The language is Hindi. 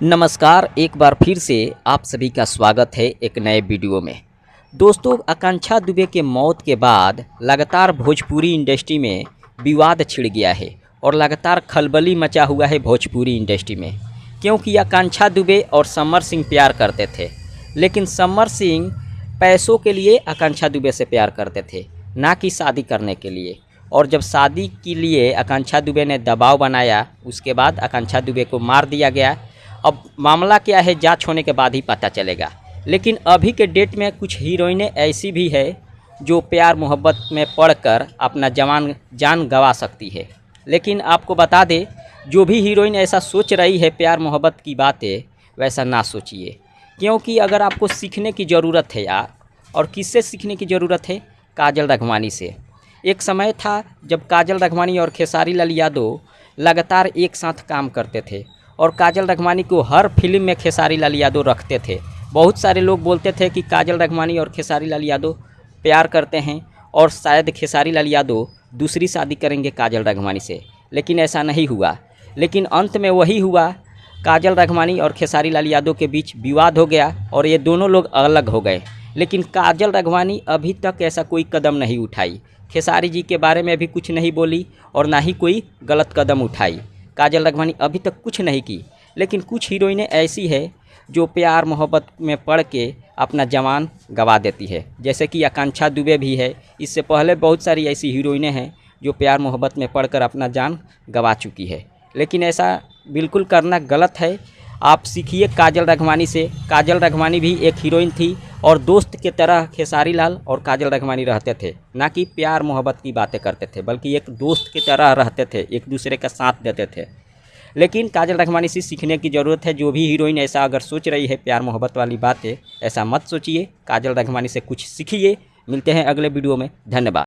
नमस्कार, एक बार फिर से आप सभी का स्वागत है एक नए वीडियो में। दोस्तों, आकांक्षा दुबे के मौत के बाद लगातार भोजपुरी इंडस्ट्री में विवाद छिड़ गया है और लगातार खलबली मचा हुआ है भोजपुरी इंडस्ट्री में, क्योंकि आकांक्षा दुबे और समर सिंह प्यार करते थे। लेकिन समर सिंह पैसों के लिए आकांक्षा दुबे से प्यार करते थे, ना कि शादी करने के लिए। और जब शादी के लिए आकांक्षा दुबे ने दबाव बनाया, उसके बाद आकांक्षा दुबे को मार दिया गया। अब मामला क्या है, जांच होने के बाद ही पता चलेगा। लेकिन अभी के डेट में कुछ हीरोइनें ऐसी भी है जो प्यार मोहब्बत में पड़कर अपना जान गंवा सकती है। लेकिन आपको बता दें, जो भी हीरोइन ऐसा सोच रही है प्यार मोहब्बत की बातें, वैसा ना सोचिए। क्योंकि अगर आपको सीखने की ज़रूरत है यार, और किससे सीखने की ज़रूरत है? काजल राघवानी से। एक समय था जब काजल राघवानी और खेसारी लाल यादव लगातार एक साथ काम करते थे और काजल राघवानी को हर फिल्म में खेसारी लाल यादव रखते थे। बहुत सारे लोग बोलते थे कि काजल राघवानी और खेसारी लाल यादव प्यार करते हैं और शायद खेसारी लाल यादव दूसरी शादी करेंगे काजल राघवानी से, लेकिन ऐसा नहीं हुआ। लेकिन अंत में वही हुआ, काजल राघवानी और खेसारी लाल यादव के बीच विवाद हो गया और ये दोनों लोग अलग हो गए। लेकिन काजल राघवानी अभी तक ऐसा कोई कदम नहीं उठाई, खेसारी जी के बारे में भी कुछ नहीं बोली और ना ही कोई गलत कदम उठाई। काजल राघवानी अभी तक कुछ नहीं की। लेकिन कुछ हीरोइनें ऐसी है जो प्यार मोहब्बत में पड़ के अपना जवान गंवा देती है, जैसे कि आकांक्षा दुबे भी है। इससे पहले बहुत सारी ऐसी हीरोइनें हैं जो प्यार मोहब्बत में पड़कर अपना जान गंवा चुकी है। लेकिन ऐसा बिल्कुल करना गलत है। आप सीखिए काजल राघवानी से। काजल राघवानी भी एक हीरोइन थी और दोस्त के तरह खेसारी लाल और काजल राघवानी रहते थे, ना कि प्यार मोहब्बत की बातें करते थे, बल्कि एक दोस्त की तरह रहते थे, एक दूसरे का साथ देते थे। लेकिन काजल राघवानी से सीखने की ज़रूरत है। जो भी हीरोइन ऐसा अगर सोच रही है प्यार मोहब्बत वाली बातें, ऐसा मत सोचिए। काजल राघवानी से कुछ सीखिए। मिलते हैं अगले वीडियो में। धन्यवाद।